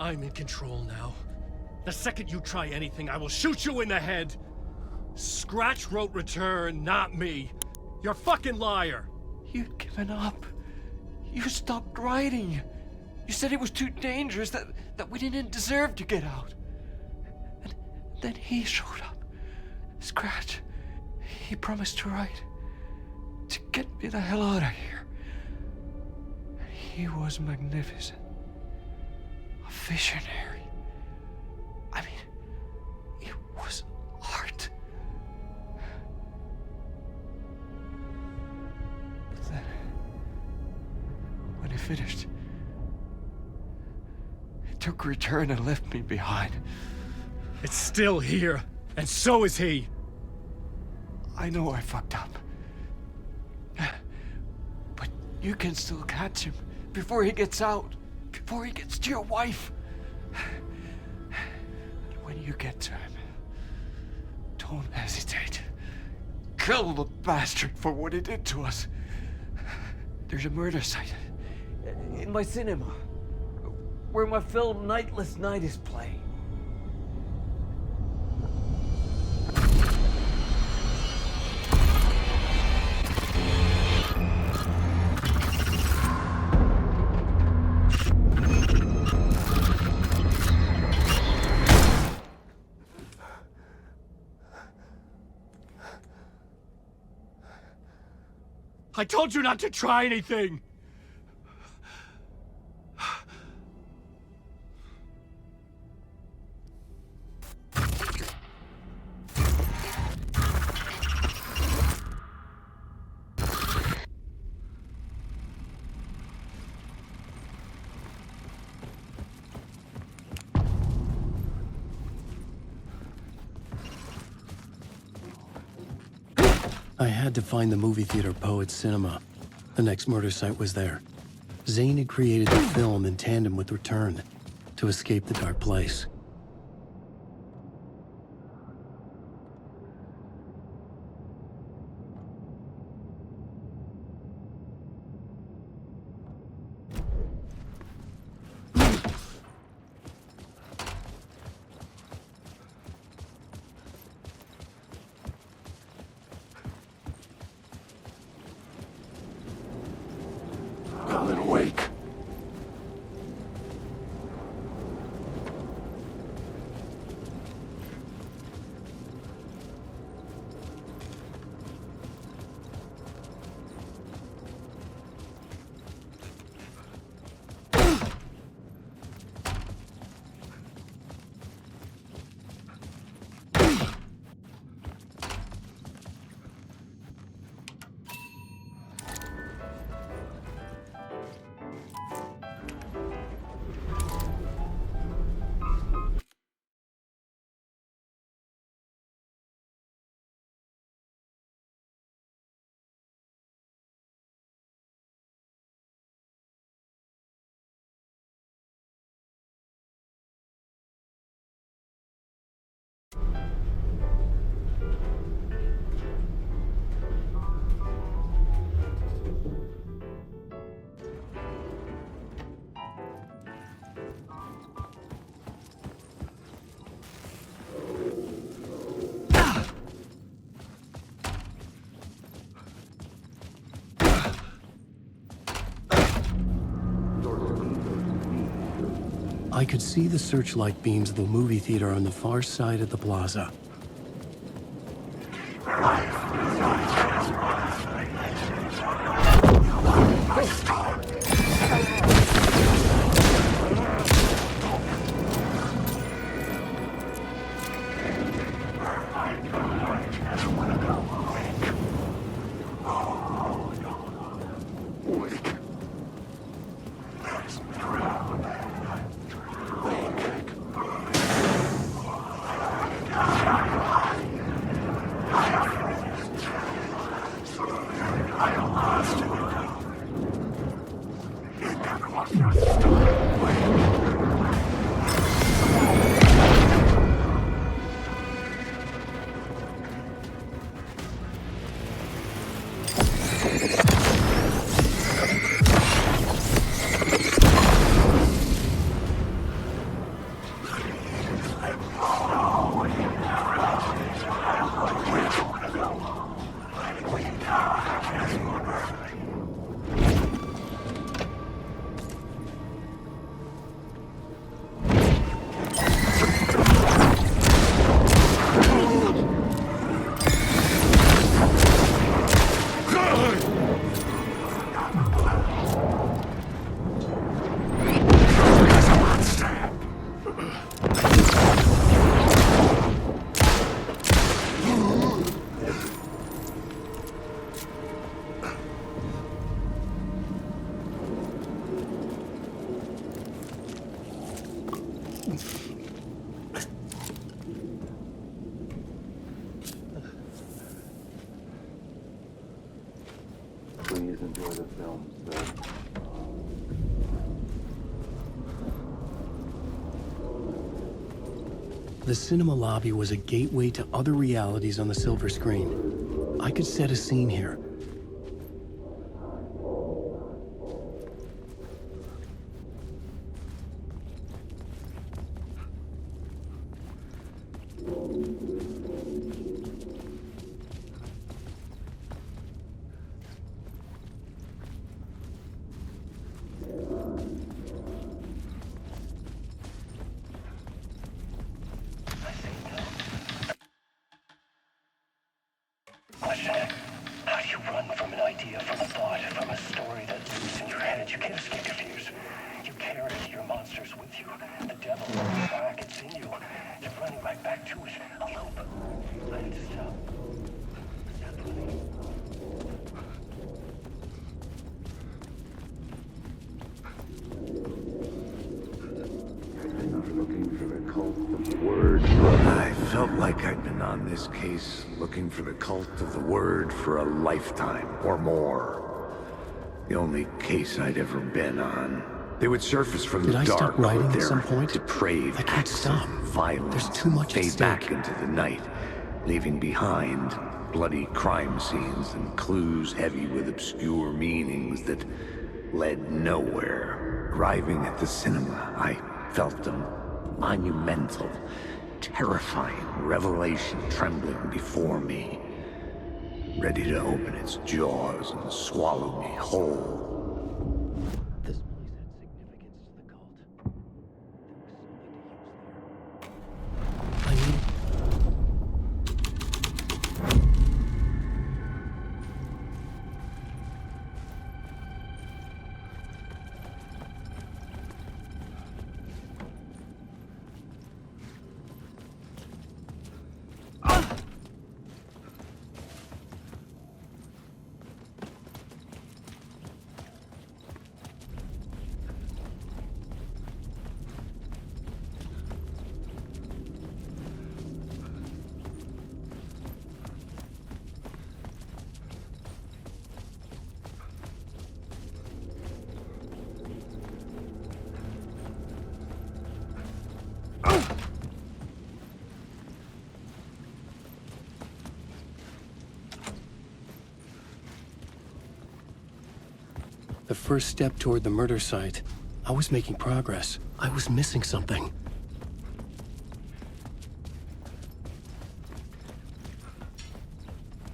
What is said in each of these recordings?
I'm in control now. The second you try anything, I will shoot you in the head. Scratch wrote return, not me. You're a fucking liar. You'd given up. You stopped writing. You said it was too dangerous, that we didn't deserve to get out. And then he showed up. Scratch. He promised to write. To get me the hell out of here. He was magnificent. A visionary. I mean, it was art. But then, when he finished, he took return and left me behind. It's still here, and so is he. I know I fucked up. But you can still catch him before he gets out, before he gets to your wife. And when you get to him, don't hesitate. Kill the bastard for what he did to us. There's a murder site in my cinema where my film Nightless Night is playing. I told you not to try anything! I had to find the movie theater Poet's Cinema. The next murder site was there. Zane had created the film in tandem with Return to escape the dark place. Awake. I could see the searchlight beams of the movie theater on the far side of the plaza. enjoy the films, sir. The cinema lobby was a gateway to other realities on the silver screen. I could set a scene here. How do you run from an idea, from a thought, from a story that lives in your head? You can't escape your fears. You carry your monsters with you. The devil is back, it's in you. You're running right back to it. A loop. I had to stop. Stop running. Looking for the cult of the word. I felt like I'd been on this case looking for the cult of the word for a lifetime or more. The only case I'd ever been on. They would surface from Did the I dark stop writing with at their some point? depraved I can't acts stop. of violence. There's too much at fade stake. back into the night, leaving behind bloody crime scenes and clues heavy with obscure meanings that led nowhere. Arriving at the cinema, I felt a monumental, terrifying revelation trembling before me, ready to open its jaws and swallow me whole. This place had significance to the cult. There was something to use there. I need... The first step toward the murder site. I was making progress. I was missing something.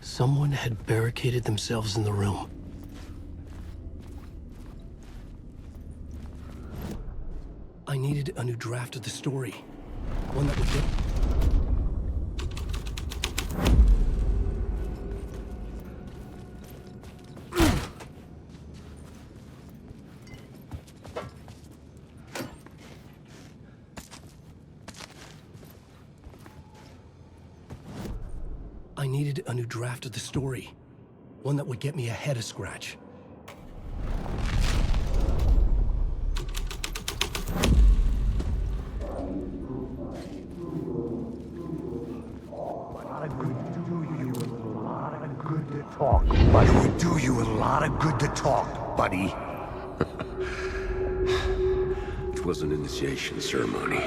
Someone had barricaded themselves in the room. I needed a new draft of the story. One that would get... I needed a new draft of the story. One that would get me ahead of Scratch. It would do you a lot of good to talk, buddy. It was an initiation ceremony.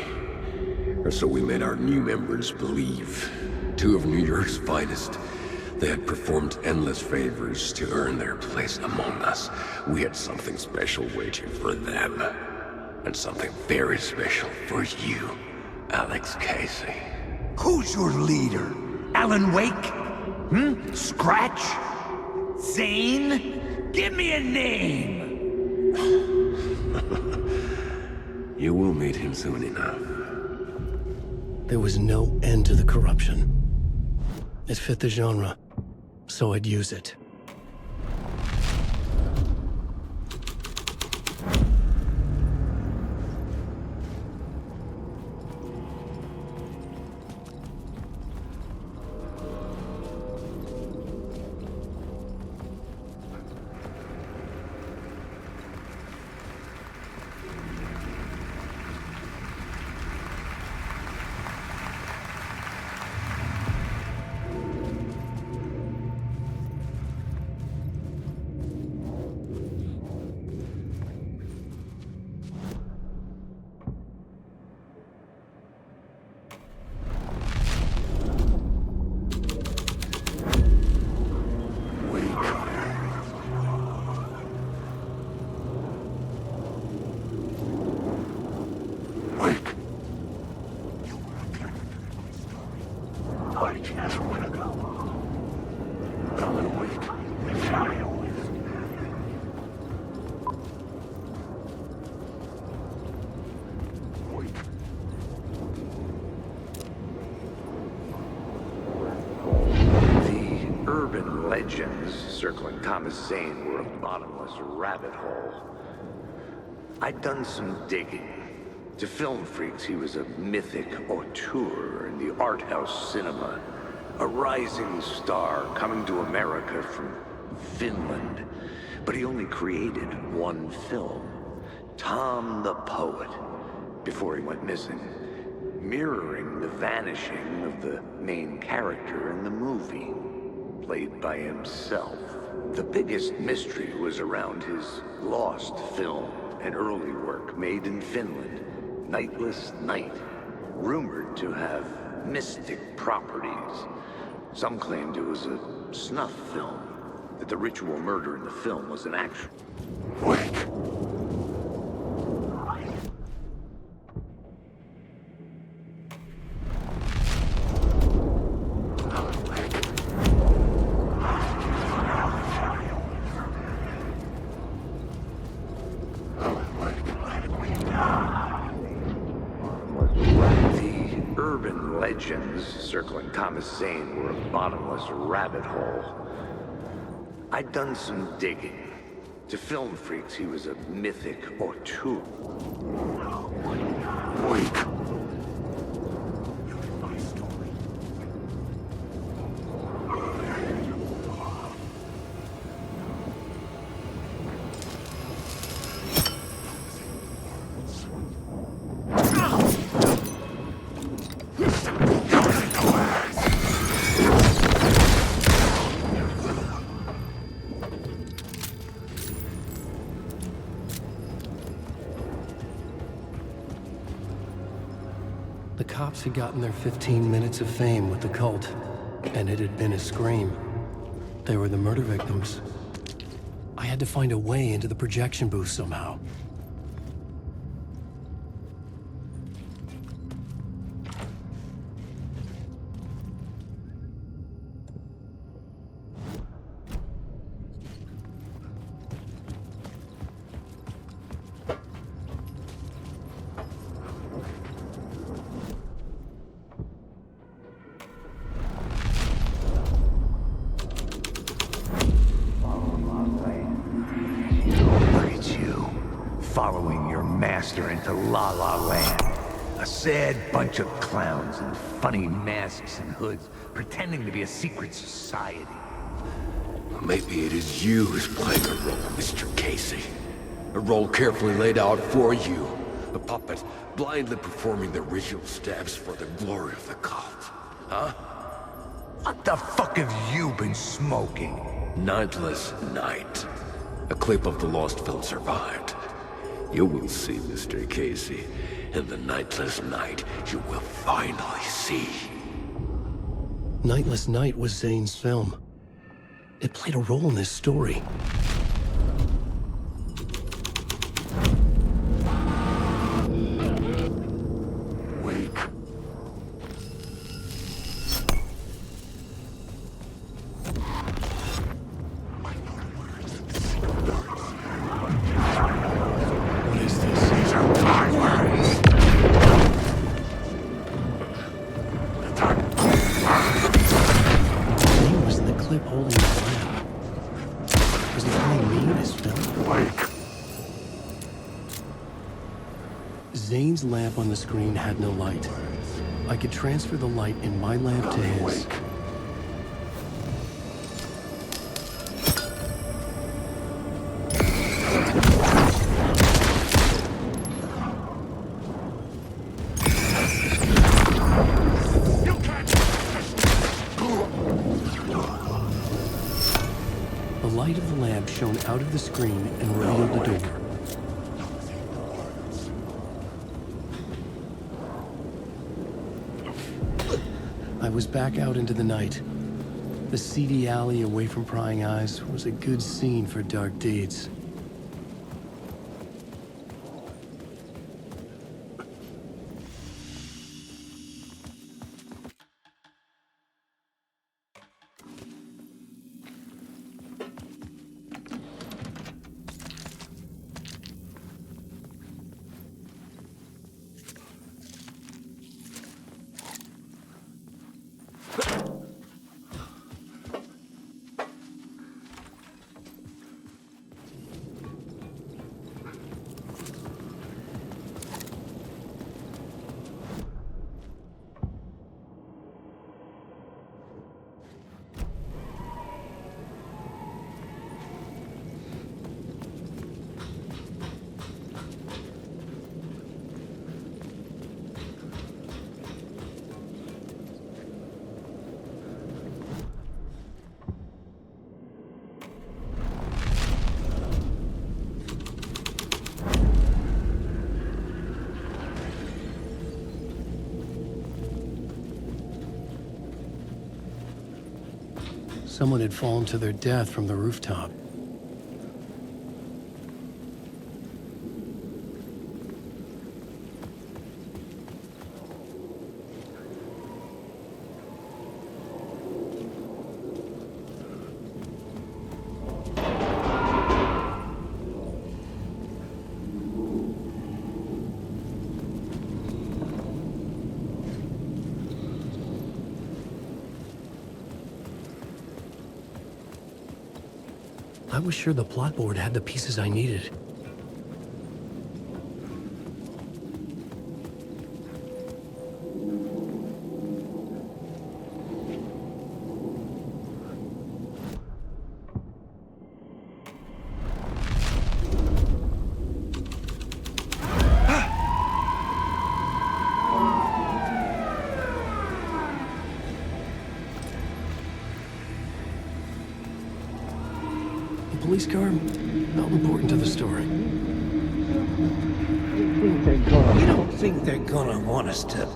Or so we made our new members believe. Two of New York's finest. They had performed endless favors to earn their place among us. We had something special waiting for them. And something very special for you, Alex Casey. Who's your leader? Alan Wake? Scratch? Zane? Give me a name! You will meet him soon enough. There was no end to the corruption. It fit the genre, so I'd use it. urban legends circling Thomas Zane were a bottomless rabbit hole. I'd done some digging. To film freaks, he was a mythic auteur in the art house cinema. A rising star coming to America from Finland. But he only created one film, Tom the Poet, before he went missing, mirroring the vanishing of the main character in the movie, played by himself. The biggest mystery was around his lost film, an early work made in Finland, Nightless Night, rumored to have mystic properties. Some claimed it was a snuff film, that the ritual murder in the film was an actual... Wait! Legends circling Thomas Zane were a bottomless rabbit hole. I'd done some digging. To film freaks, he was a mythic auteur. Wait. The cops had gotten their 15 minutes of fame with the cult, and it had been a scream. They were the murder victims. I had to find a way into the projection booth somehow. Following your master into La La Land. A sad bunch of clowns in funny masks and hoods, pretending to be a secret society. Maybe it is you who's playing a role, Mr. Casey. A role carefully laid out for you. A puppet blindly performing the ritual steps for the glory of the cult. Huh? What the fuck have you been smoking? Nightless Night. A clip of the lost film survived. You will see, Mr. Casey. In the Nightless Night, you will finally see. Nightless Night was Zane's film. It played a role in this story. Holding the lamp. Was he playing me in his film? Zane's lamp on the screen had no light. I could transfer the light in my lamp to his. The light of the lamp shone out of the screen and revealed the door. I was back out into the night. The seedy alley away from prying eyes was a good scene for dark deeds. Someone had fallen to their death from the rooftop. I was sure the plot board had the pieces I needed. Police car? Not important to the story. You don't think they're gonna want us to,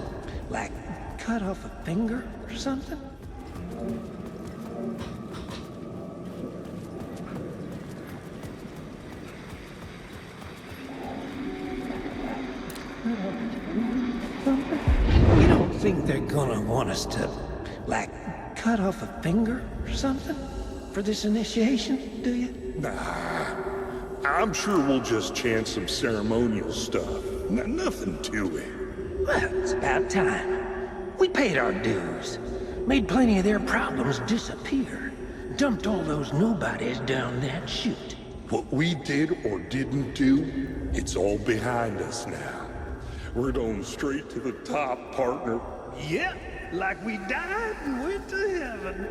like, cut off a finger or something? You don't think they're gonna want us to, like, cut off a finger or something for this initiation, do you? Nah, I'm sure we'll just chant some ceremonial stuff. Nothing to it. Well, it's about time. We paid our dues. Made plenty of their problems disappear. Dumped all those nobodies down that chute. What we did or didn't do, it's all behind us now. We're going straight to the top, partner. Yep, like we died and went to heaven.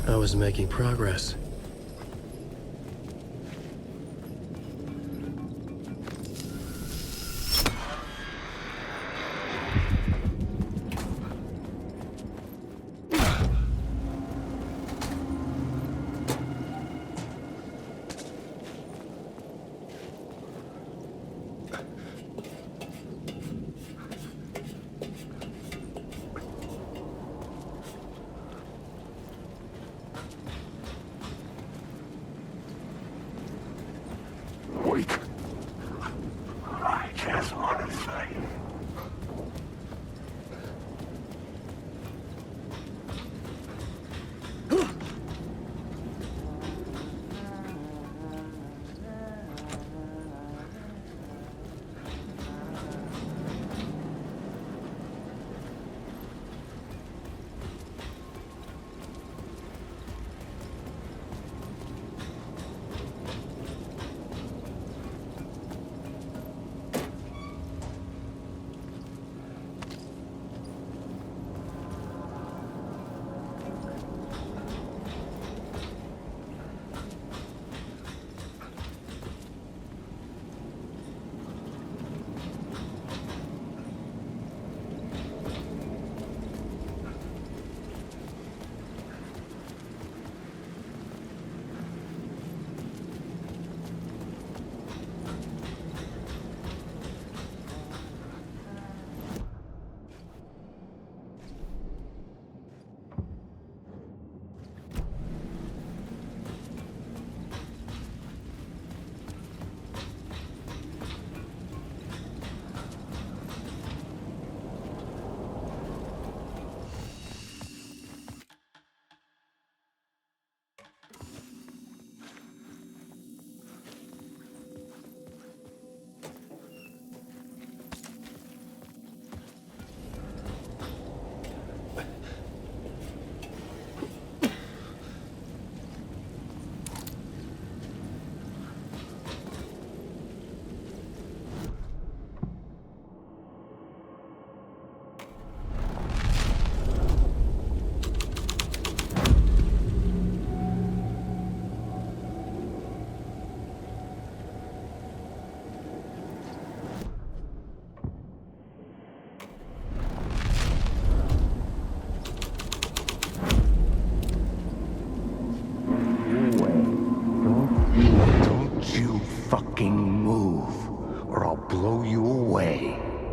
I was making progress. Wait. I just want to say.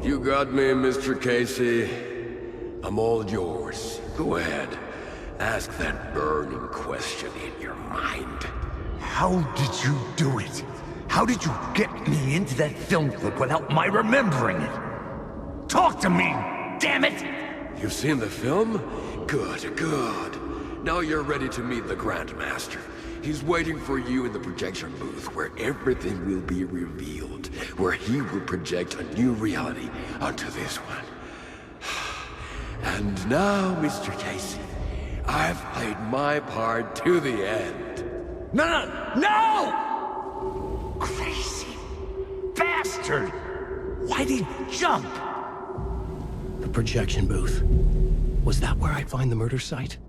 You got me, Mr. Casey. A I'm all yours. Go ahead. Ask that burning question in your mind. How did you do it? How did you get me into that film clip without my remembering it? Talk to me, damn it! You've seen the film? Good, good. Now you're ready to meet the Grandmaster. He's waiting for you in the projection booth where everything will be revealed, where he will project a new reality onto this one. And now, Mr. Casey, I've played my part to the end. No! Crazy bastard! Why did he jump? The projection booth. Was that where I'd find the murder site?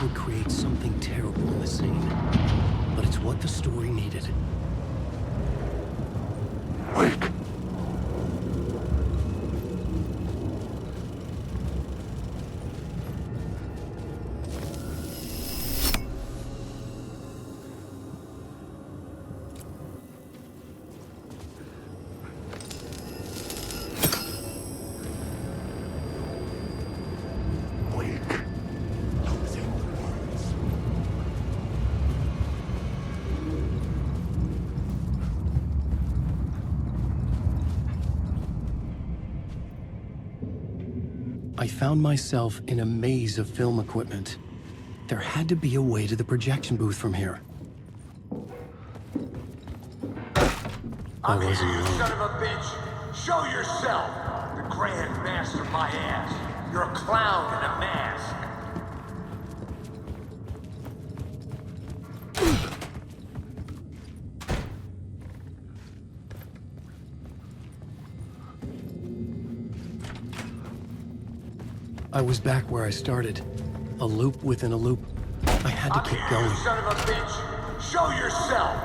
Would create something terrible in the scene, but it's what the story needed. Wake! I found myself in a maze of film equipment. There had to be a way to the projection booth from here. I wasn't You alone. son of a bitch! Show yourself! The Grand Master, my ass! You're a clown in a mask! I was back where I started. A loop within a loop. I had to keep going. You son of a bitch! Show yourself!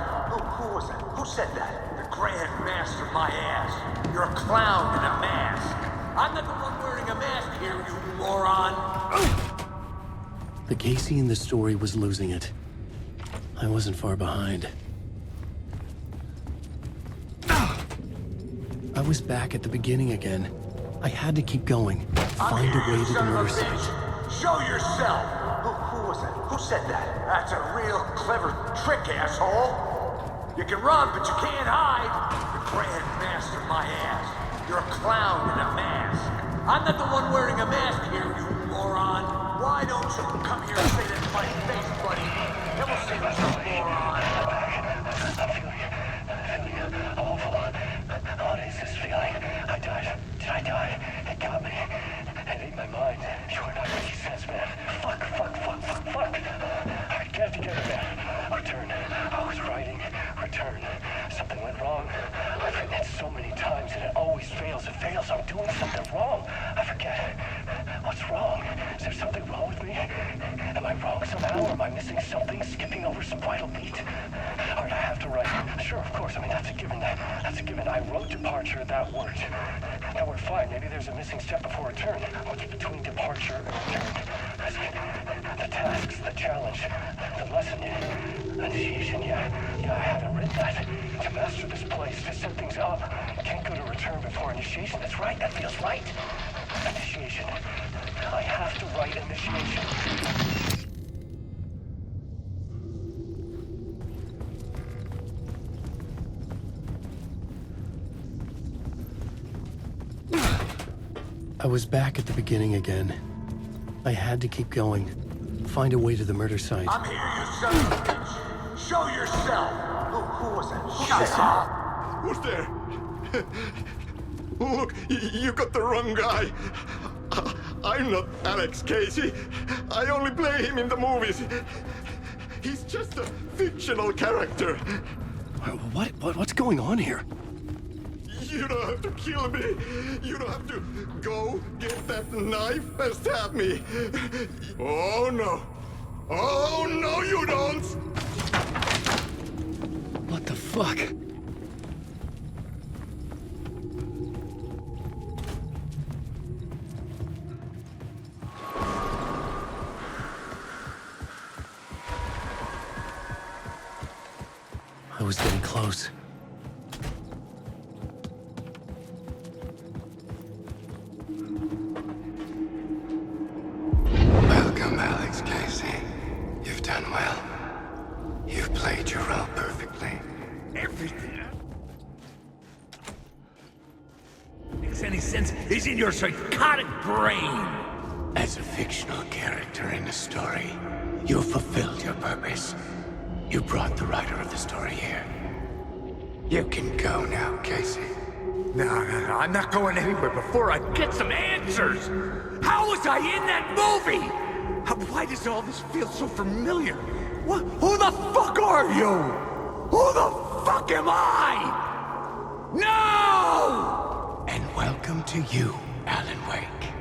Who was that? Who said that? The Grand Master, my ass! You're a clown in a mask! I'm not the one wearing a mask here, you moron! The Casey in the story was losing it. I wasn't far behind. I was back at the beginning again. I had to keep going. Find a way to the murder site. Show yourself! Who was that? Who said that? That's a real clever trick, asshole! You can run, but you can't hide! The Grand Master, my ass! You're a clown in a mask! I'm not the one wearing a mask here, you moron! Why don't you come here and say that to my face, buddy? Then we'll see who's a moron! I'm feeling awful. What is this feeling? I died. Did I die? It got me. It ate my mind. You are not making sense, man. Fuck. Alright, get it together, man. Return. I was writing. Return. Something went wrong. I've written it so many times and it always fails. It fails. I'm doing something wrong. I forget. What's wrong? Is there something wrong with me? Am I wrong somehow? Or am I missing something? Skipping over some vital beat? Alright, I have to write. Sure, of course. I mean, that's a given. That's a given. I wrote departure. That worked. Now we're fine. Maybe there's a missing step before return. What's between departure and return? The tasks, the challenge, the lesson, initiation. Yeah, I haven't written that. To master this place, to set things up. Can't go to return before initiation. That's right. That feels right. Initiation. I have to write initiation. I was back at the beginning again. I had to keep going. Find a way to the murder site. I'm here, you son of a bitch! Show yourself! Who was that? Shut up! Who's there? Look, you got the wrong guy. I'm not Alex Casey. I only play him in the movies. He's just a fictional character. What's going on here? You don't have to kill me. You don't have to go get that knife and stab me. Oh no. Oh no, you don't. What the fuck? I was getting close. Welcome, Alex Casey. You've done well. You've played your role perfectly. Everything makes any sense is in your psychotic brain. As a fictional character in a story, you fulfilled your purpose. You brought the writer of the story here. You can go now, Casey. No, I'm not going anywhere before I get some answers. How was I in that movie? Why does all this feel so familiar? Who the fuck are you? Who the fuck am I? No! And welcome to you, Alan Wake.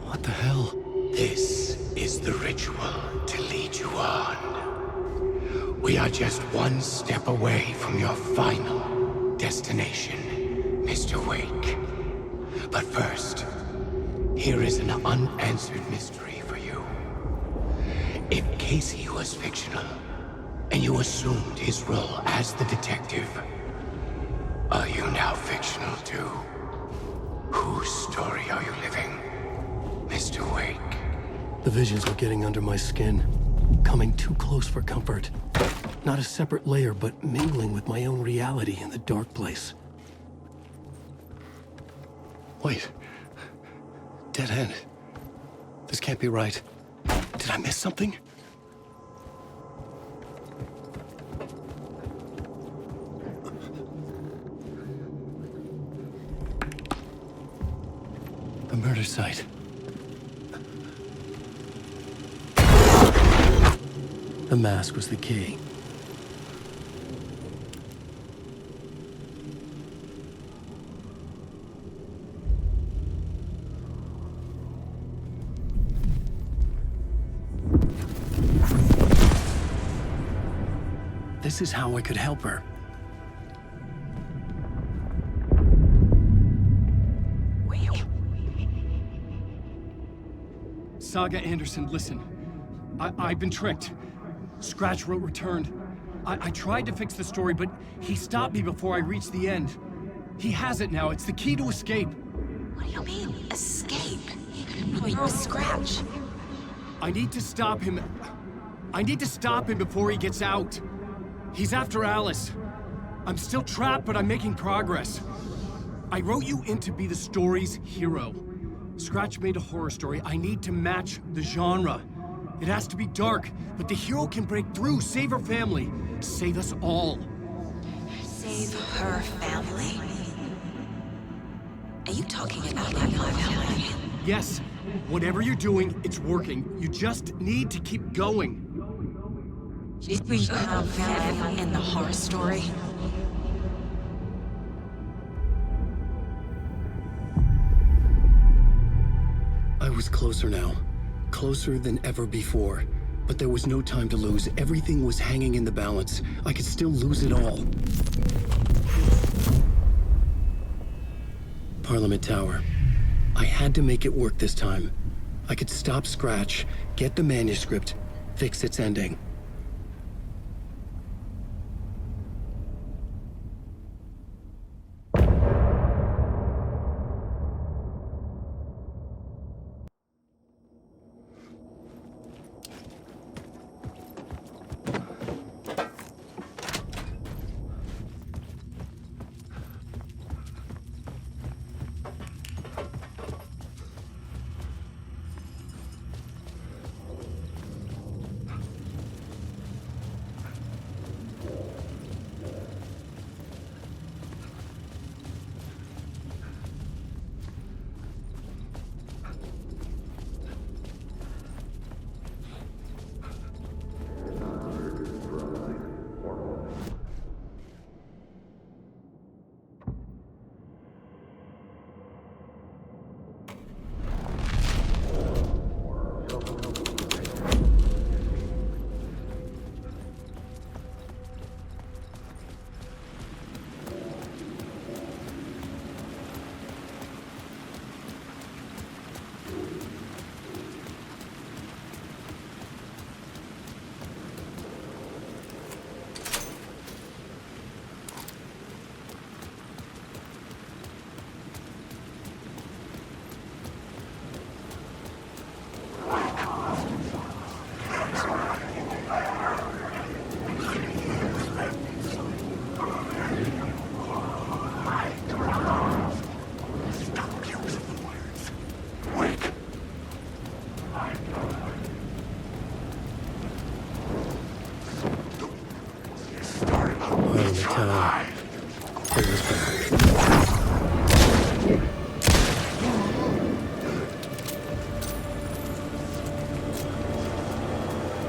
What the hell? This is the ritual to lead you on. We are just one step away from your final destination, Mr. Wake. But first, here is an unanswered mystery for you. If Casey was fictional, and you assumed his role as the detective, are you now fictional too? Whose story are you living, Mr. Wake? The visions were getting under my skin, coming too close for comfort. Not a separate layer, but mingling with my own reality in the dark place. Wait. Dead end. This can't be right. Did I miss something? The murder site. The mask was the key. This is how I could help her. Saga Anderson, listen. I've been tricked. Scratch wrote returned. I tried to fix the story, but he stopped me before I reached the end. He has it now. It's the key to escape. What do you mean, escape? From your Scratch? I need to stop him. I need to stop him before he gets out. He's after Alice. I'm still trapped, but I'm making progress. I wrote you in to be the story's hero. Scratch made a horror story. I need to match the genre. It has to be dark, but the hero can break through, save her family, save us all. Save her family? Are you talking about my family? Yes, whatever you're doing, it's working. You just need to keep going. Did we become family in the horror story? I was closer now. Closer than ever before. But there was no time to lose. Everything was hanging in the balance. I could still lose it all. Parliament Tower. I had to make it work this time. I could stop Scratch, get the manuscript, fix its ending.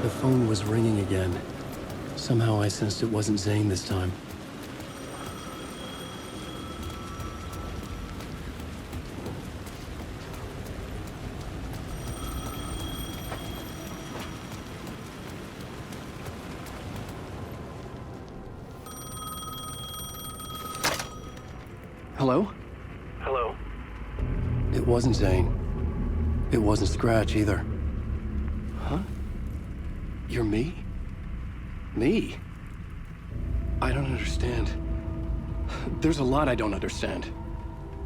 The phone was ringing again. Somehow I sensed it wasn't Zane this time. Hello? Hello? It wasn't Zane. It wasn't Scratch either. Huh? You're me? Me? I don't understand. There's a lot I don't understand.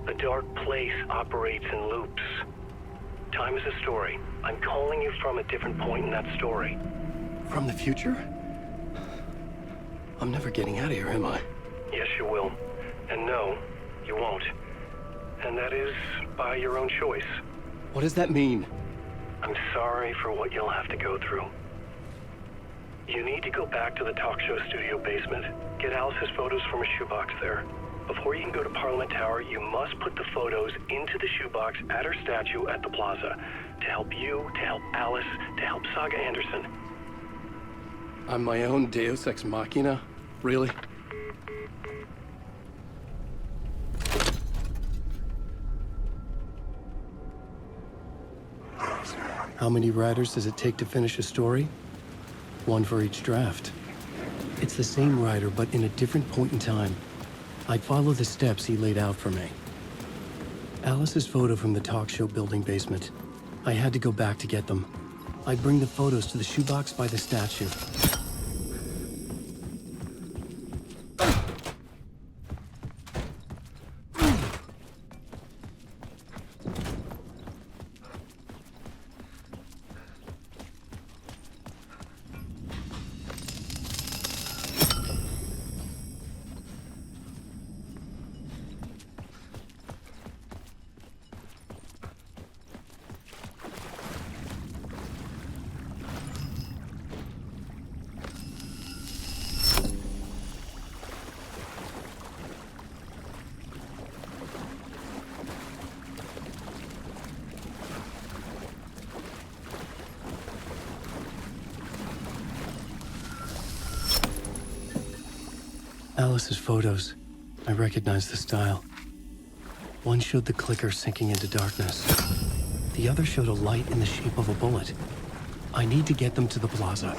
The dark place operates in loops. Time is a story. I'm calling you from a different point in that story. From the future? I'm never getting out of here, am I? Yes, you will. And no, you won't. And that is by your own choice. What does that mean? I'm sorry for what you'll have to go through. You need to go back to the talk show studio basement. Get Alice's photos from a shoebox there. Before you can go to Parliament Tower, you must put the photos into the shoebox at her statue at the plaza. To help you, to help Alice, to help Saga Anderson. I'm my own Deus Ex Machina? Really? How many writers does it take to finish a story? One for each draft. It's the same writer, but in a different point in time. I'd follow the steps he laid out for me. Alice's photo from the talk show building basement. I had to go back to get them. I'd bring the photos to the shoebox by the statue. Alice's photos. I recognized the style. One showed the clicker sinking into darkness. The other showed a light in the shape of a bullet. I need to get them to the plaza.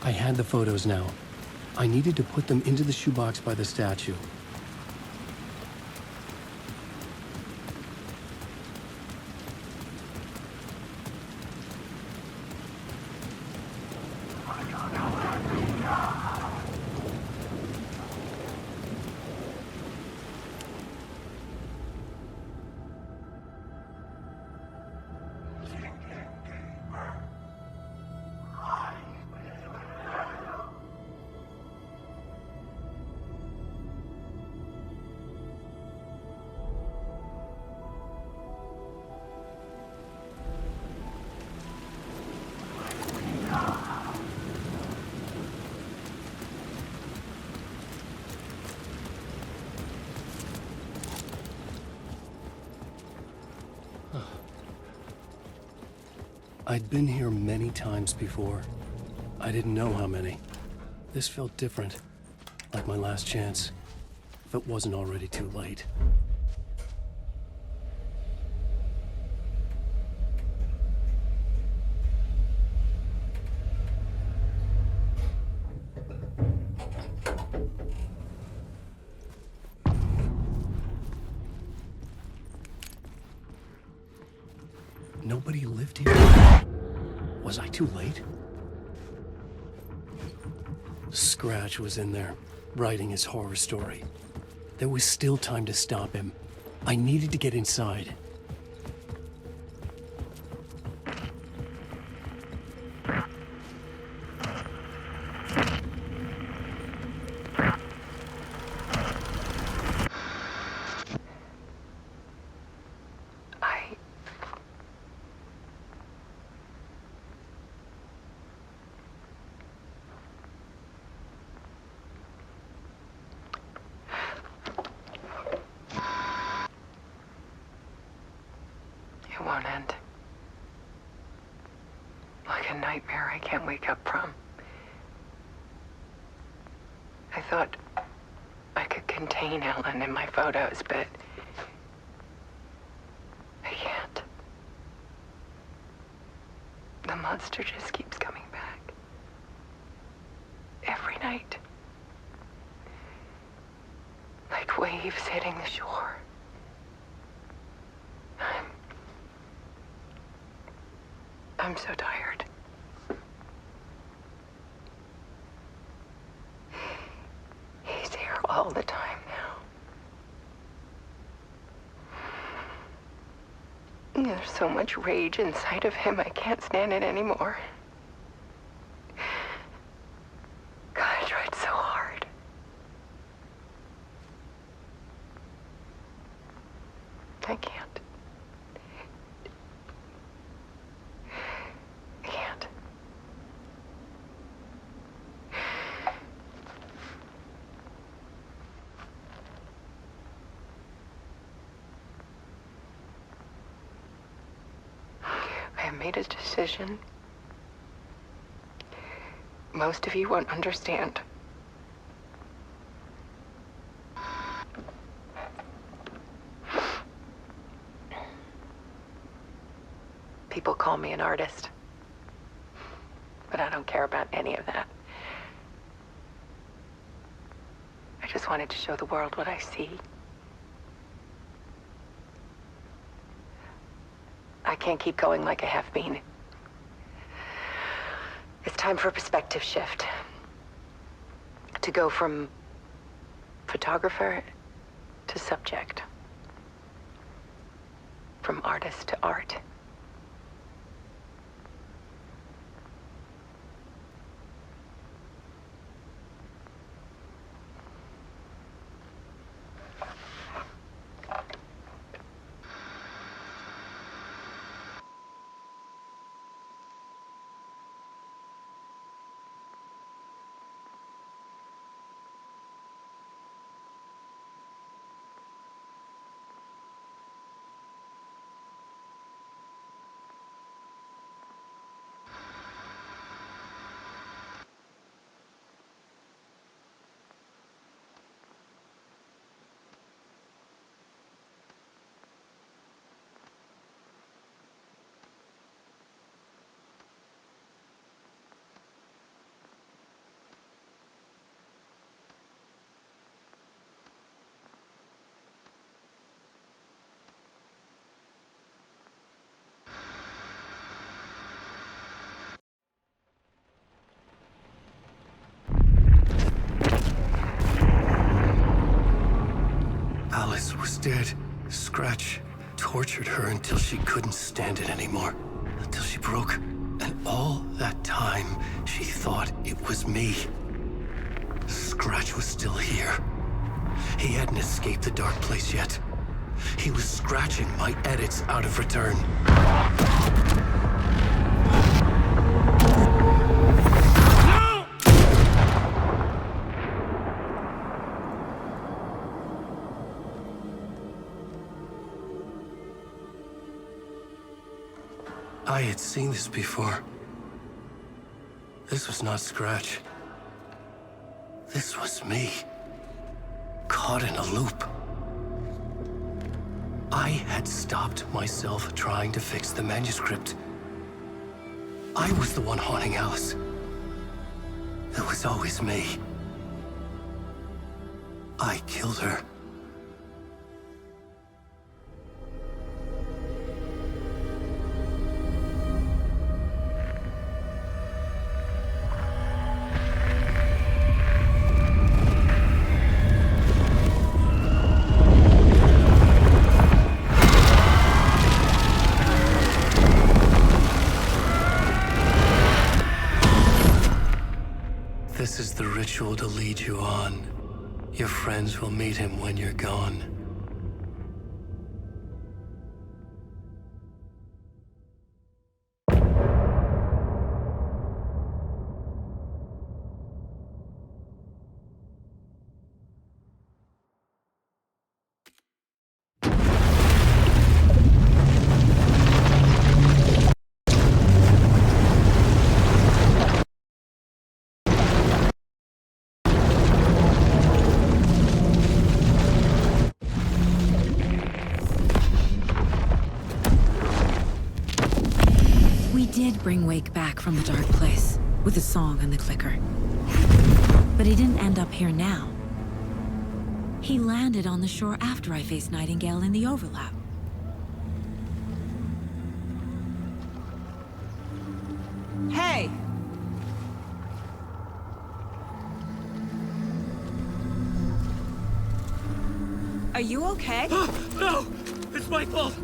I had the photos now. I needed to put them into the shoebox by the statue. I'd been here many times before. I didn't know how many. This felt different, like my last chance, if it wasn't already too late. Nobody lived here? Was I too late? Scratch was in there, writing his horror story. There was still time to stop him. I needed to get inside. It won't end. Like a nightmare I can't wake up from. I thought I could contain Ellen in my photos, but I can't. The monster just keeps coming back. Every night. Like waves hitting the shore. I'm so tired. He's here all the time now. There's so much rage inside of him, I can't stand it anymore. God, I tried so hard. I can't. I can't. I have made a decision. Most of you won't understand. People call me an artist, but I don't care about any of that. I just wanted to show the world what I see. I can't keep going like a half-bean. It's time for a perspective shift. To go from photographer to subject. From artist to art. Alice was dead. Scratch tortured her until she couldn't stand it anymore. Until she broke. And all that time, she thought it was me. Scratch was still here. He hadn't escaped the dark place yet. He was scratching my edits out of return. I had seen this before. This was not Scratch. This was me. Caught in a loop. I had stopped myself trying to fix the manuscript. I was the one haunting Alice. It was always me. I killed her. This is the ritual to lead you on. Your friends will meet him when you're gone. did bring Wake back from the dark place, with the song and the clicker. But he didn't end up here now. He landed on the shore after I faced Nightingale in the overlap. Hey! Are you okay? No! It's my fault!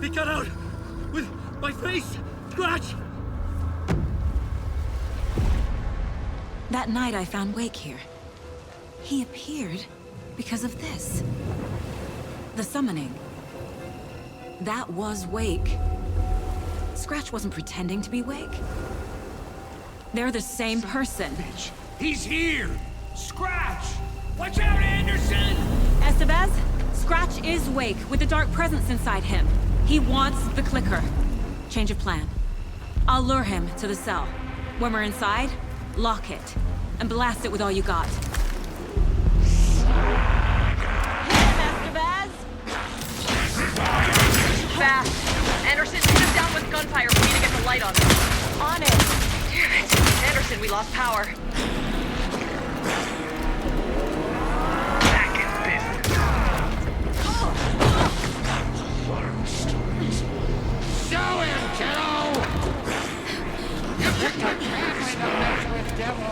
He got out with my face scratch! That night I found Wake here. He appeared because of this. The summoning. That was Wake. Scratch wasn't pretending to be Wake. They're the same person. He's here! Scratch! Watch out, Anderson! Estevez, Scratch is Wake with a dark presence inside him. He wants the clicker. Change of plan. I'll lure him to the cell. When we're inside, lock it. And blast it with all you got. Hit him, Estevez! Fast. Anderson, shoot him down with gunfire for me to get the light on him. On it! Damn it. Anderson, we lost power. Back in business. Show him, kiddo! You picked a family to mess with, devil!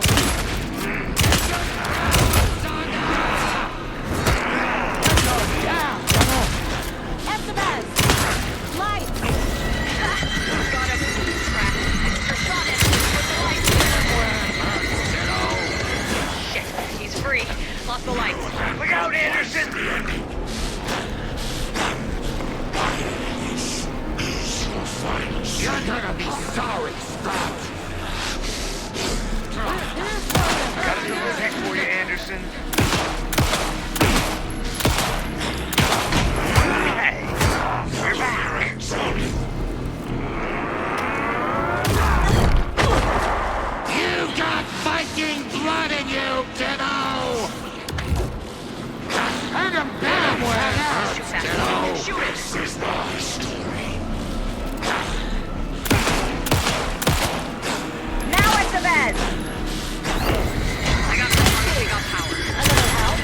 Estevez! Light! Got him. Scratch. Your shot is with the lights. Shit, he's free. Lost the lights. Look out, Anderson! You're gonna be sorry, Scratch! Got a little thing for you, Anderson. Hey, we're back. You got Viking blood in you, kiddo! Hurt him bad where it hurts, kiddo! Shoot it! This is my story. Now, Estevez! I got power. A little help?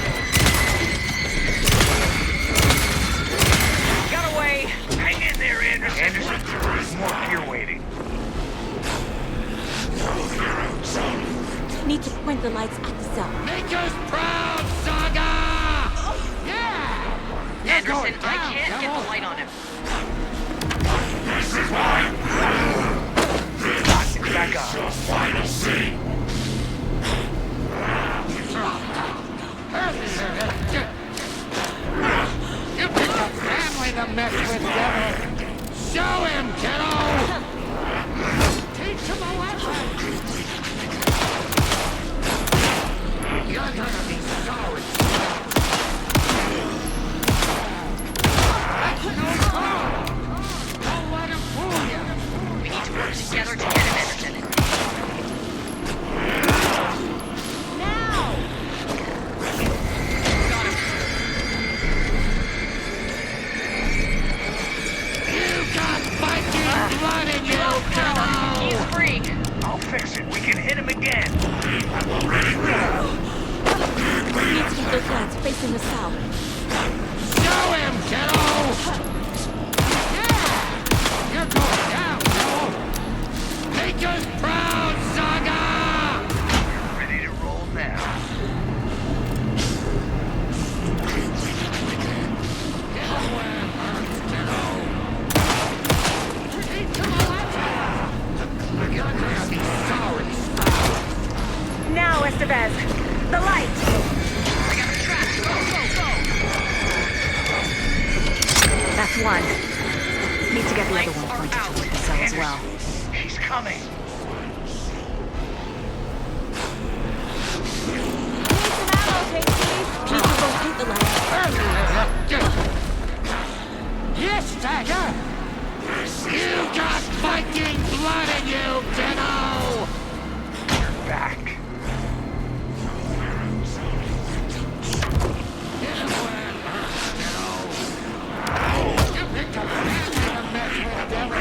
Got away. Hang in there, Anderson. Anderson, there's more here waiting. Need to point the lights at the cell. Make us proud, Saga! Yeah! Anderson, I can't get the light on him. This is mine. Back up. Final scene. You picked a family to mess with, devil. Show him, kiddo! Teach him a lesson! You're gonna be sorry. That's no fun! Don't let him fool you! We need to work together to get him, Anderson. Now! Got him. You got Viking blood in you, kiddo! He's free. I'll fix it. We can hit him again. Need to keep those lights facing the cell. Show him, kiddo! Yeah! You're going down, kiddo! Make us proud, Saga! Ready to roll now. Get away, hurts, kiddo! Teach him a lesson! You're gonna be sorry, Sprout! Now, Estevez. The light. I got a trap. Go, go, go. That's one. Need to get the other one pointed toward the cell as well. He's coming. Need some ammo, Casey! Need to locate the lights. Yes, Tiger! You got Viking blood in you, kiddo! You're back. Get him where it hurts, kiddo! You picked a family to mess with, devil!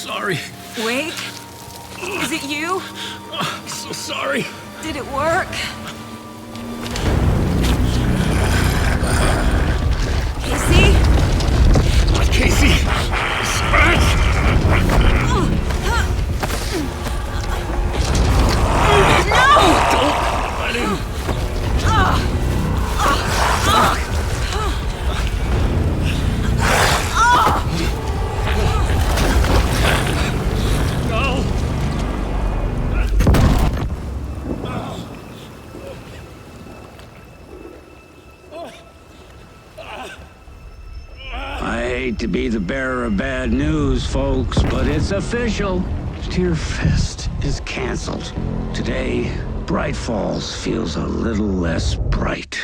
sorry. Wake? Is it you? I'm so sorry. Did it work? Casey? Not Casey. Scratch! No! Don't let him. No. I hate to be the bearer of bad news, folks, but it's official. Tearfest is canceled. Today, Bright Falls feels a little less bright.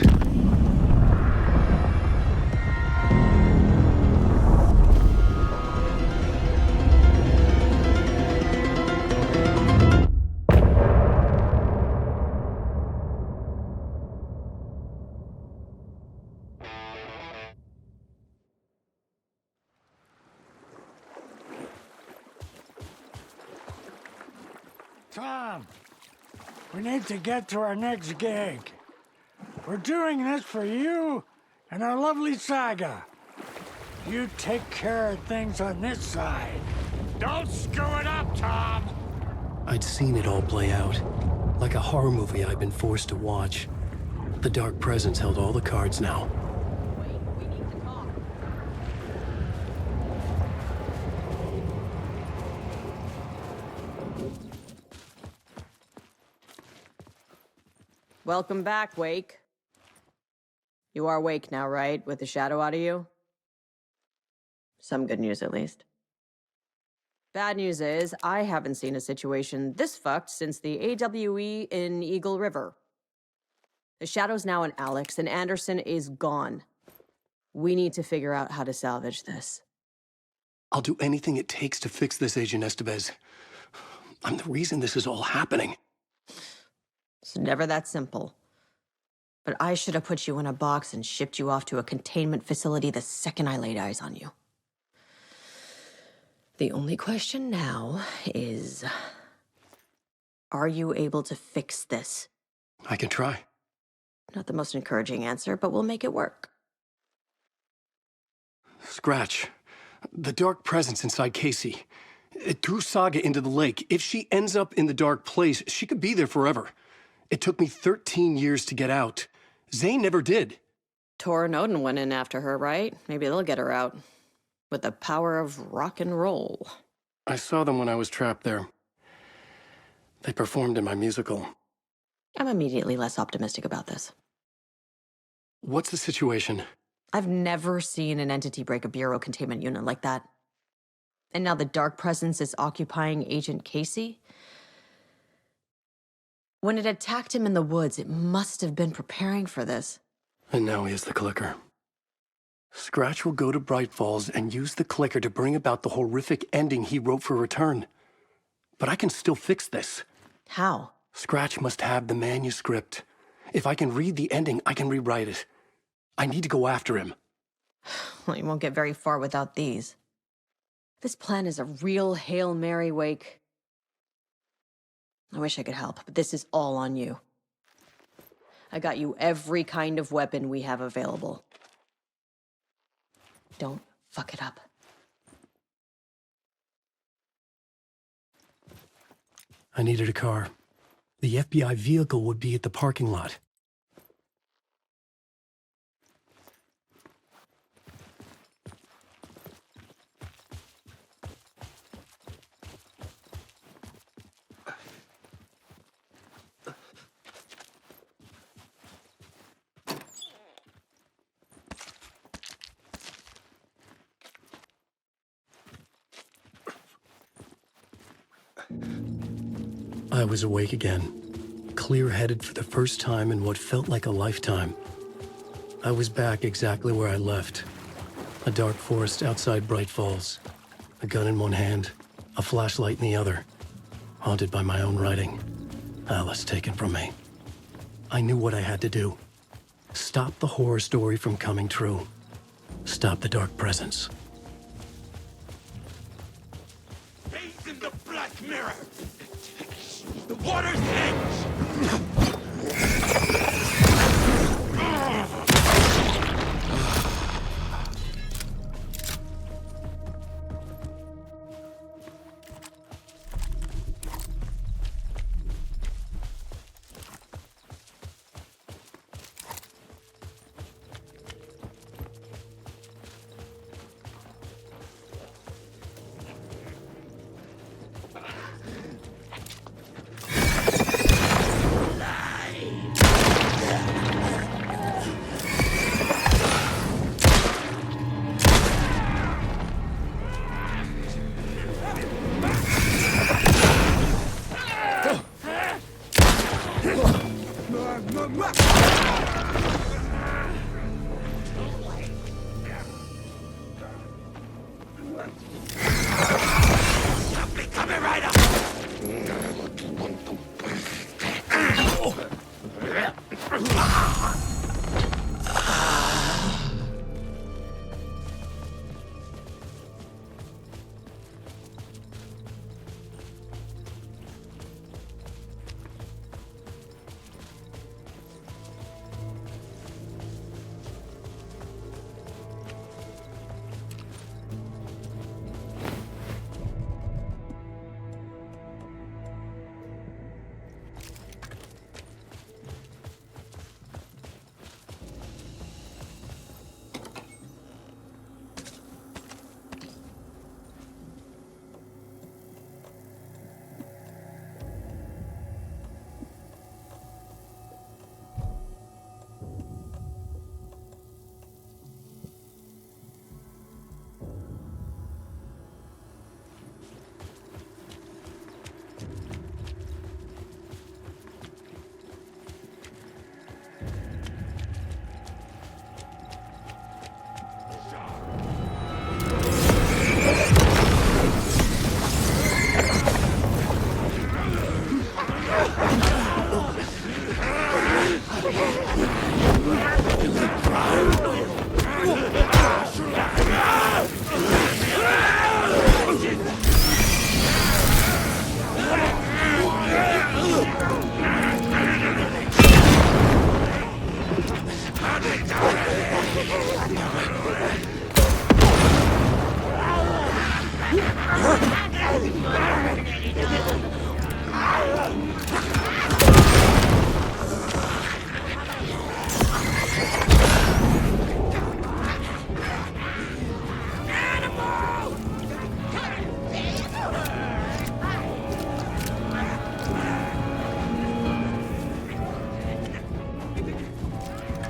Tom, we need to get to our next gig. We're doing this for you and our lovely saga. You take care of things on this side. Don't screw it up, Tom! I'd seen it all play out. Like a horror movie I'd been forced to watch. The Dark Presence held all the cards now. Welcome back, Wake. You are Wake now, right? With the shadow out of you? Some good news, at least. Bad news is, I haven't seen a situation this fucked since the AWE in Eagle River. The shadow's now in Alex, and Anderson is gone. We need to figure out how to salvage this. I'll do anything it takes to fix this, Agent Estevez. I'm the reason this is all happening. It's never that simple. But I should have put you in a box and shipped you off to a containment facility the second I laid eyes on you. The only question now is, are you able to fix this? I can try. Not the most encouraging answer, but we'll make it work. Scratch. The Dark Presence inside Casey. It threw Saga into the lake. If she ends up in the dark place, she could be there forever. It took me 13 years to get out. Zane never did. Tor and Odin went in after her, right? Maybe they'll get her out. With the power of rock and roll. I saw them when I was trapped there. They performed in my musical. I'm immediately less optimistic about this. What's the situation? I've never seen an entity break a Bureau containment unit like that. And now the Dark Presence is occupying Agent Casey? When it attacked him in the woods, it must have been preparing for this. And now he has the clicker. Scratch will go to Bright Falls and use the clicker to bring about the horrific ending he wrote for Return. But I can still fix this. How? Scratch must have the manuscript. If I can read the ending, I can rewrite it. I need to go after him. Well, you won't get very far without these. This plan is a real Hail Mary, Wake. I wish I could help, but this is all on you. I got you every kind of weapon we have available. Don't fuck it up. I needed a car. The FBI vehicle would be at the parking lot. I was awake again, clear-headed for the first time in what felt like a lifetime. I was back exactly where I left. A dark forest outside Bright Falls. A gun in one hand, a flashlight in the other. Haunted by my own writing. Alice taken from me. I knew what I had to do. Stop the horror story from coming true. Stop the Dark Presence. Be mirror! The water's edge!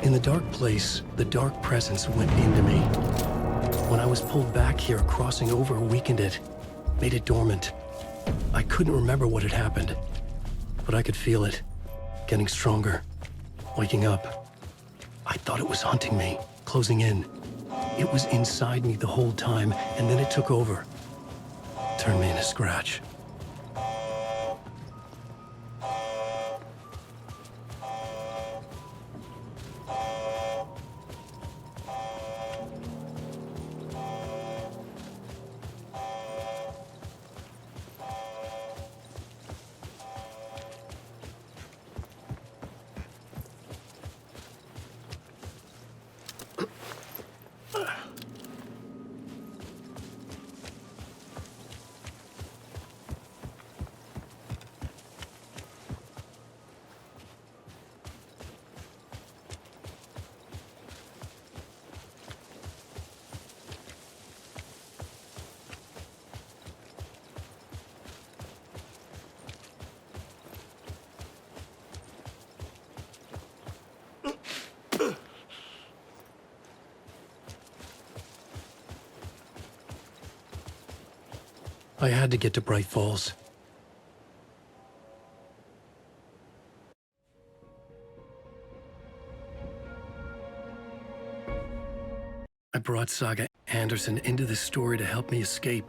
In the dark place, the dark presence went into me. When I was pulled back here, crossing over weakened it, made it dormant. I couldn't remember what had happened, but I could feel it, getting stronger, waking up. I thought it was hunting me, closing in. It was inside me the whole time, and then it took over. Turned me into scratch. I had to get to Bright Falls. I brought Saga Anderson into this story to help me escape.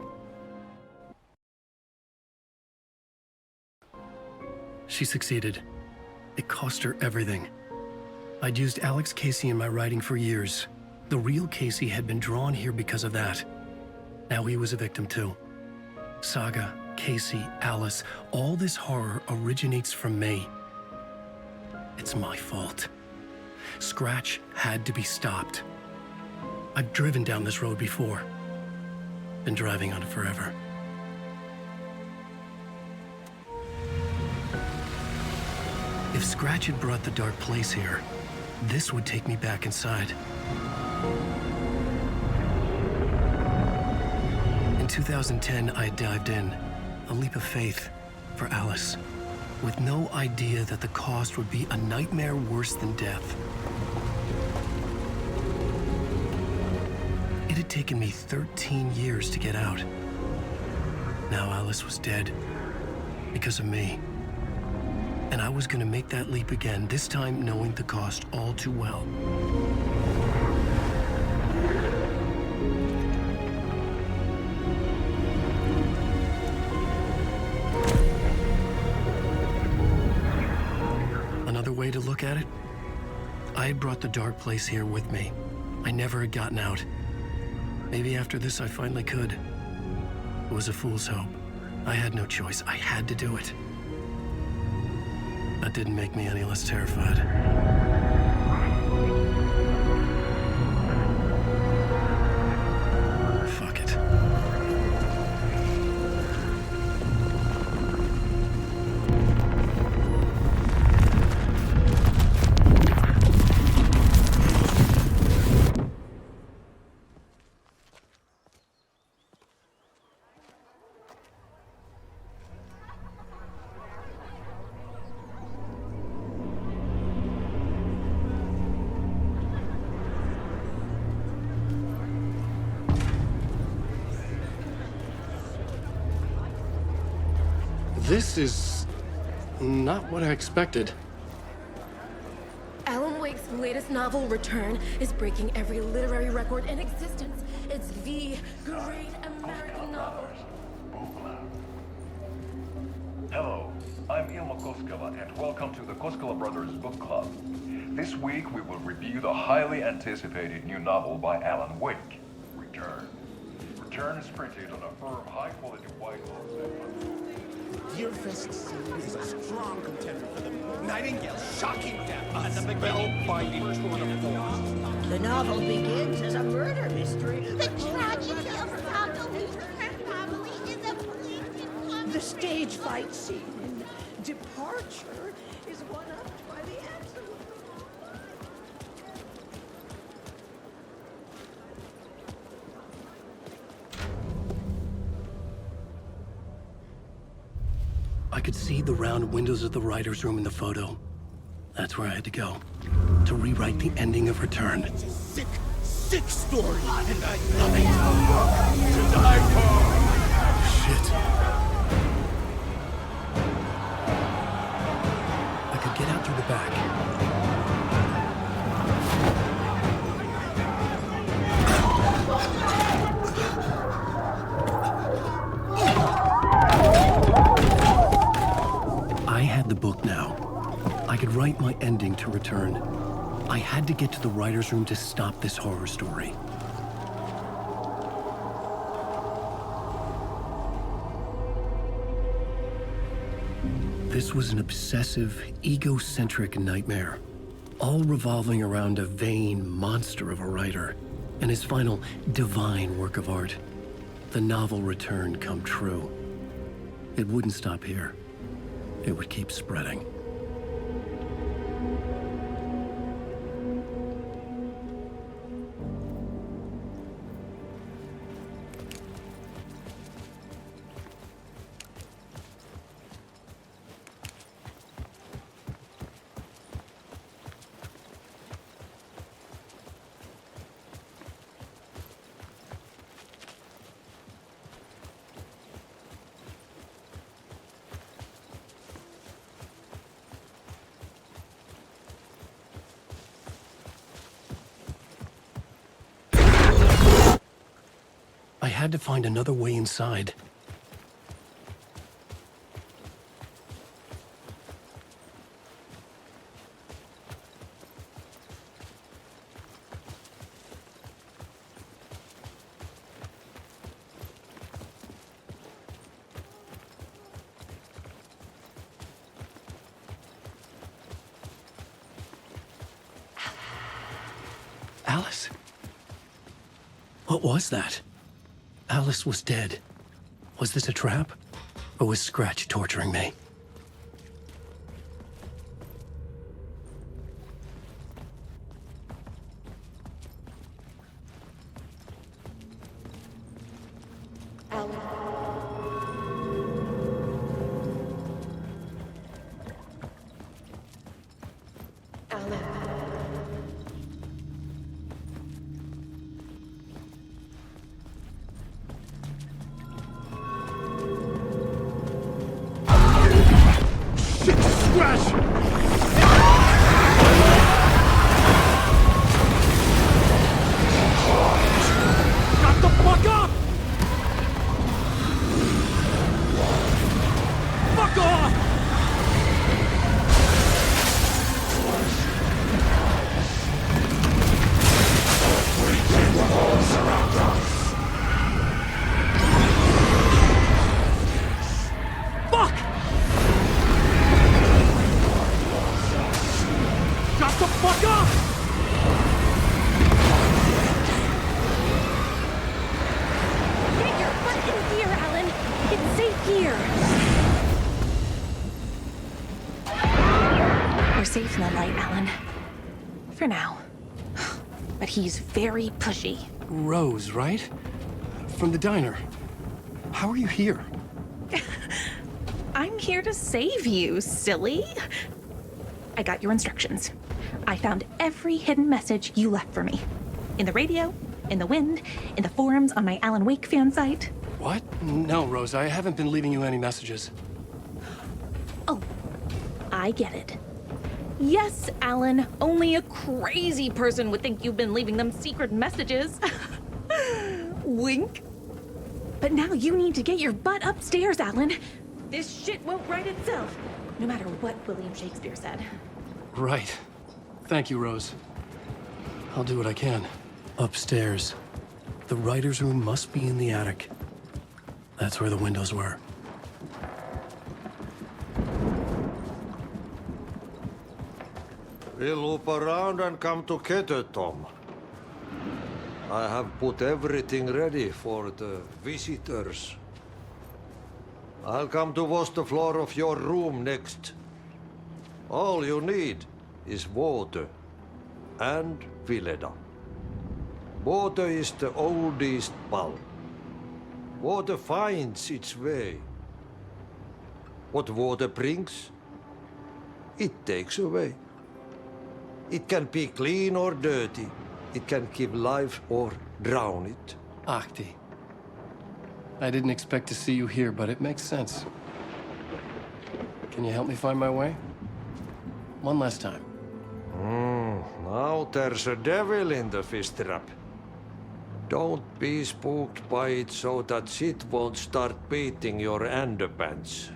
She succeeded. It cost her everything. I'd used Alex Casey in my writing for years. The real Casey had been drawn here because of that. Now he was a victim too. Saga Casey, Alice, all this horror originates from me. It's my fault. Scratch had to be stopped. I've driven down this road before. Been driving on it forever. If Scratch had brought the dark place here, this would take me back inside. In 2010, I had dived in, a leap of faith for Alice, with no idea that the cost would be a nightmare worse than death. It had taken me 13 years to get out. Now Alice was dead, because of me. And I was gonna make that leap again, this time knowing the cost all too well. Another way to look at it, I had brought the dark place here with me. I never had gotten out. Maybe after this I finally could. It was a fool's hope. I had no choice. I had to do it. That didn't make me any less terrified. Fuck it. This is not what I expected. Alan Wake's latest novel, Return, is breaking every literary record in existence. It's the great American novel. Hello, I'm Ilmo Koskela, and welcome to the Koskela Brothers Book Club. This week we will review the highly anticipated new novel by Alan Wake, Return. Return is printed on a firm, high-quality white line. Deerfist is a strong contender for the Nightingale's shocking death, a spellbinding tour de force. The novel begins as a murder mystery. The tragedy of Santa Lucia and her family is a bleak. The stage fight scene in Departure is one-upped by the absolute. I could see the round windows of the writer's room in the photo. That's where I had to go, to rewrite the ending of Return. It's a sick, sick story, and I love it. To die for. Shit. I could get out through the back. I had the book now. I could write my ending to Return. I had to get to the writer's room to stop this horror story. This was an obsessive, egocentric nightmare, all revolving around a vain monster of a writer and his final divine work of art, the novel Return come true. It wouldn't stop here. It would keep spreading. I had to find another way inside. Alice? What was that? Alice was dead. Was this a trap? Or was Scratch torturing me? Safe in the light, Alan. For now. But he's very pushy. Rose, right? From the diner. How are you here? I'm here to save you, silly. I got your instructions. I found every hidden message you left for me. In the radio, in the wind, in the forums on my Alan Wake fan site. What? No, Rose, I haven't been leaving you any messages. Oh, I get it. Yes, Alan, only a crazy person would think you've been leaving them secret messages. Wink. But now you need to get your butt upstairs, Alan. This shit won't right itself, no matter what William Shakespeare said. Right. Thank you, Rose. I'll do what I can. Upstairs. The writer's room must be in the attic. That's where the windows were. We'll loop around and come together, Tom. I have put everything ready for the visitors. I'll come to wash the floor of your room next. All you need is water and Vileda. Water is the oldest bulb. Water finds its way. What water brings, it takes away. It can be clean or dirty. It can give life or drown it. Ahti. I didn't expect to see you here, but it makes sense. Can you help me find my way? One last time. Now there's a devil in the fish trap. Don't be spooked by it so that shit won't start beating your underpants.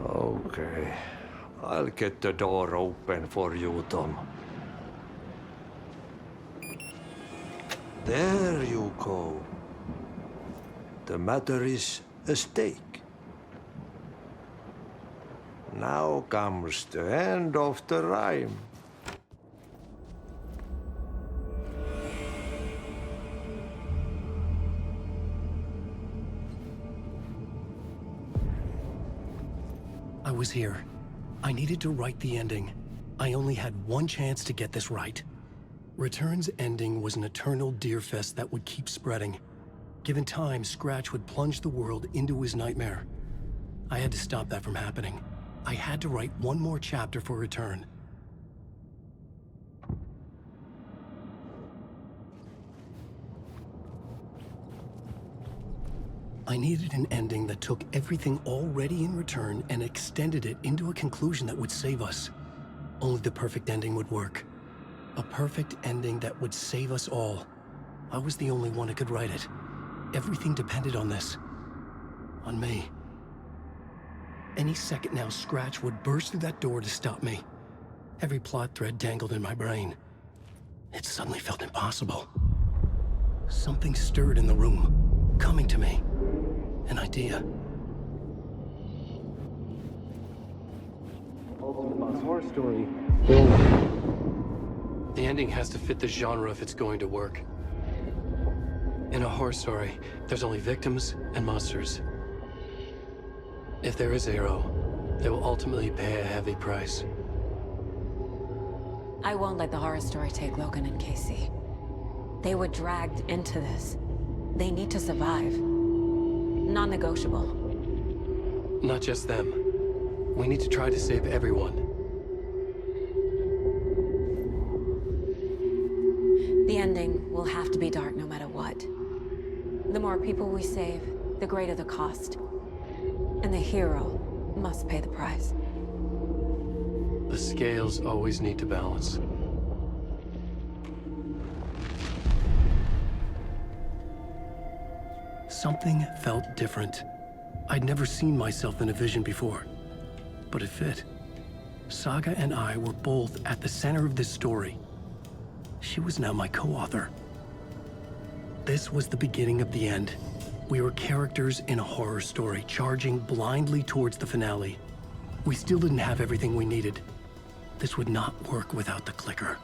Okay. I'll get the door open for you, Tom. There you go. The matter is a stake. Now comes the end of the rhyme. I was here. I needed to write the ending. I only had one chance to get this right. Return's ending was an eternal deerfest that would keep spreading. Given time, Scratch would plunge the world into his nightmare. I had to stop that from happening. I had to write one more chapter for Return. I needed an ending that took everything already in Return and extended it into a conclusion that would save us. Only the perfect ending would work. A perfect ending that would save us all. I was the only one who could write it. Everything depended on this. On me. Any second now, Scratch would burst through that door to stop me. Every plot thread dangled in my brain. It suddenly felt impossible. Something stirred in the room, coming to me. An idea. Ultimate Horror Story. The ending has to fit the genre if it's going to work. In a horror story, there's only victims and monsters. If there is Arrow, they will ultimately pay a heavy price. I won't let the horror story take Logan and Casey. They were dragged into this. They need to survive. Non-negotiable. Not just them. We need to try to save everyone. The ending will have to be dark no matter what. The more people we save, the greater the cost. And the hero must pay the price. The scales always need to balance. Something felt different. I'd never seen myself in a vision before, but it fit. Saga and I were both at the center of this story. She was now my co-author. This was the beginning of the end. We were characters in a horror story, charging blindly towards the finale. We still didn't have everything we needed. This would not work without the clicker.